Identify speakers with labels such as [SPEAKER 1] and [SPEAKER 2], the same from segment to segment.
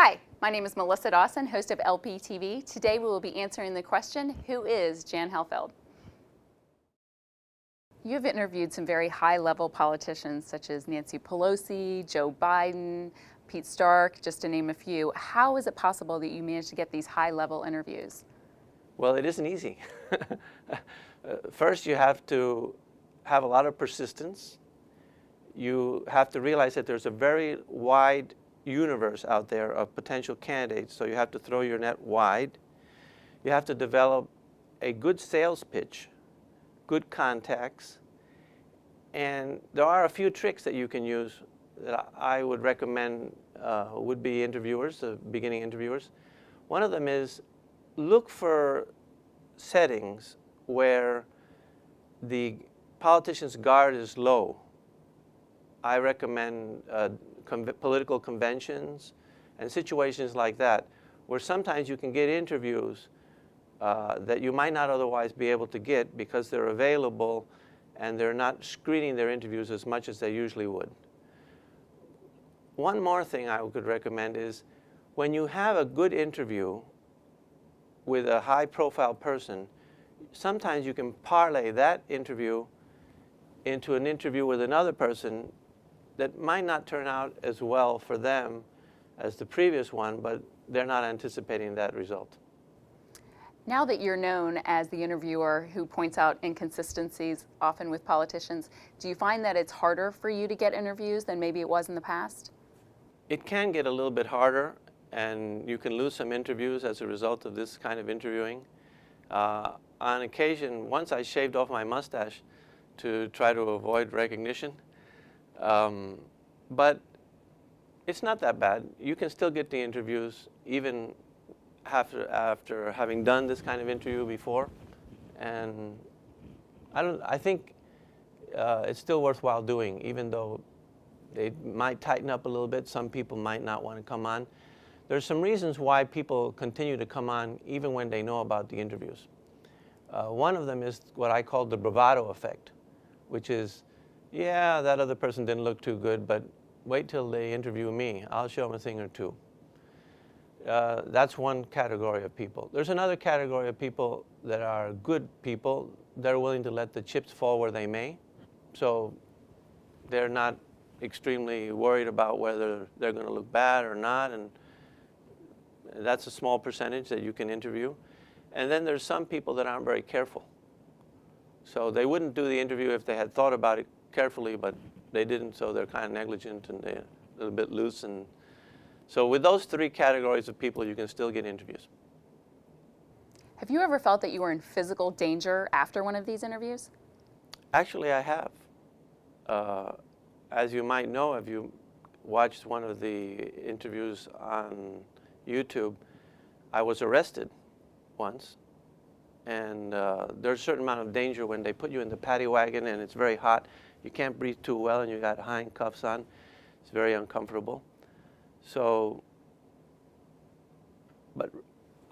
[SPEAKER 1] Hi, my name is Melissa Dawson, host of LPTV. Today we will be answering the question, who is Jan Helfeld? You've interviewed some very high-level politicians such as Nancy Pelosi, Joe Biden, Pete Stark, just to name a few. How is it possible that you managed to get these high-level interviews?
[SPEAKER 2] Well, it isn't easy. First, you have to have a lot of persistence. You have to realize that there's a very wide universe out there of potential candidates, so you have to throw your net wide. You have to develop a good sales pitch, good contacts, and there are a few tricks that you can use that I would recommend would-be interviewers, beginning interviewers. One of them is look for settings where the politician's guard is low. I recommend political conventions and situations like that, where sometimes you can get interviews that you might not otherwise be able to get because they're available and they're not screening their interviews as much as they usually would. One more thing I could recommend is when you have a good interview with a high-profile person, sometimes you can parlay that interview into an interview with another person that might not turn out as well for them as the previous one, but they're not anticipating that result.
[SPEAKER 1] Now that you're known as the interviewer who points out inconsistencies often with politicians, do you find that it's harder for you to get interviews than maybe it was in the past?
[SPEAKER 2] It can get a little bit harder, and you can lose some interviews as a result of this kind of interviewing. On occasion, once I shaved off my mustache to try to avoid recognition, but it's not that bad. You can still get the interviews even after having done this kind of interview before, and I think it's still worthwhile doing, even though they might tighten up a little bit. Some people might not want to come on. There's some reasons why people continue to come on even when they know about the interviews. One of them is what I call the bravado effect, which is, yeah, that other person didn't look too good, but wait till they interview me. I'll show them a thing or two. That's one category of people. There's another category of people that are good people. They're willing to let the chips fall where they may. So they're not extremely worried about whether they're going to look bad or not, and that's a small percentage that you can interview. And then there's some people that aren't very careful. So they wouldn't do the interview if they had thought about it carefully, but they didn't, so they're kind of negligent and they're a little bit loose. And so with those three categories of people, you can still get interviews.
[SPEAKER 1] Have you ever felt that you were in physical danger after one of these interviews?
[SPEAKER 2] Actually, I have. As you might know, if you watched one of the interviews on YouTube, I was arrested once. And there's a certain amount of danger when they put you in the paddy wagon and it's very hot. You can't breathe too well and you got handcuffs on. It's very uncomfortable. So, but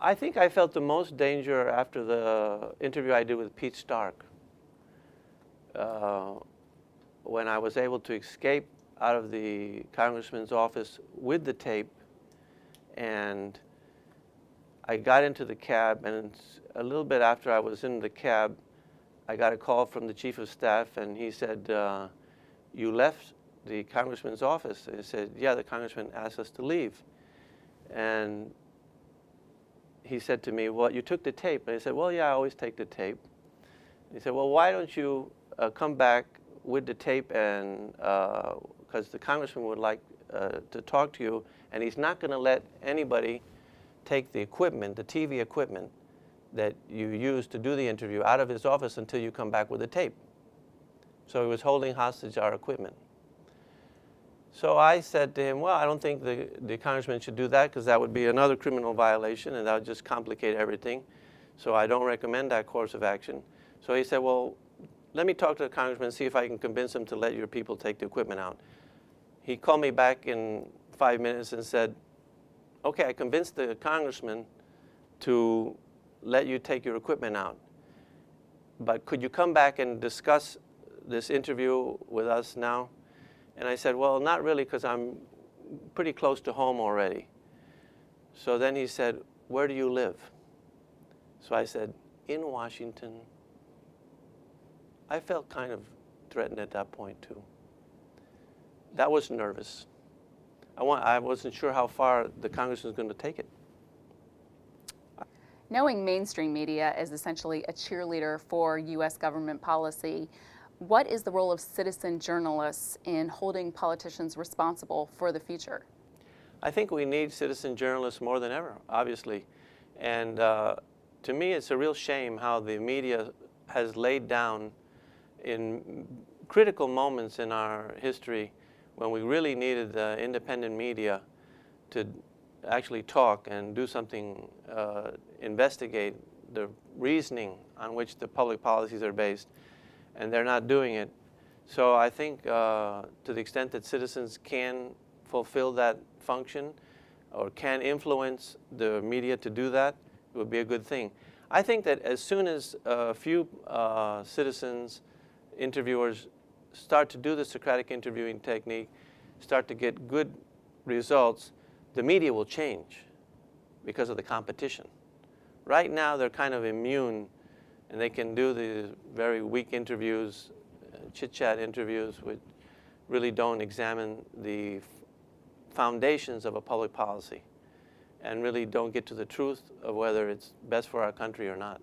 [SPEAKER 2] I think I felt the most danger after the interview I did with Pete Stark. When I was able to escape out of the congressman's office with the tape, and I got into the cab, and a little bit after I was in the cab, I got a call from the chief of staff, and he said, you left the congressman's office. And I said, yeah, the congressman asked us to leave. And he said to me, well, you took the tape. And I said, well, yeah, I always take the tape. He said, well, why don't you come back with the tape, and because the congressman would like to talk to you, and he's not going to let anybody take the equipment, the TV equipment that you used to do the interview out of his office until you come back with the tape. So he was holding hostage our equipment. So I said to him, well, I don't think the congressman should do that because that would be another criminal violation and that would just complicate everything. So I don't recommend that course of action. So he said, well, let me talk to the congressman and see if I can convince him to let your people take the equipment out. He called me back in 5 minutes and said, okay, I convinced the congressman to let you take your equipment out. But could you come back and discuss this interview with us now? And I said, well, not really, because I'm pretty close to home already. So then he said, "Where do you live?" So I said, "In Washington." I felt kind of threatened at that point too. That was nervous. I wasn't sure how far the congressman was going to take it.
[SPEAKER 1] Knowing mainstream media is essentially a cheerleader for U.S. government policy, what is the role of citizen journalists in holding politicians responsible for the future?
[SPEAKER 2] I think we need citizen journalists more than ever, obviously. And to me, it's a real shame how the media has laid down in critical moments in our history when we really needed the independent media to actually talk and do something, investigate the reasoning on which the public policies are based, and they're not doing it. So I think to the extent that citizens can fulfill that function or can influence the media to do that, it would be a good thing. I think that as soon as a few citizens, interviewers start to do the Socratic interviewing technique, start to get good results, the media will change because of the competition. Right now, they're kind of immune, and they can do the very weak interviews, chit-chat interviews, which really don't examine the foundations of a public policy and really don't get to the truth of whether it's best for our country or not.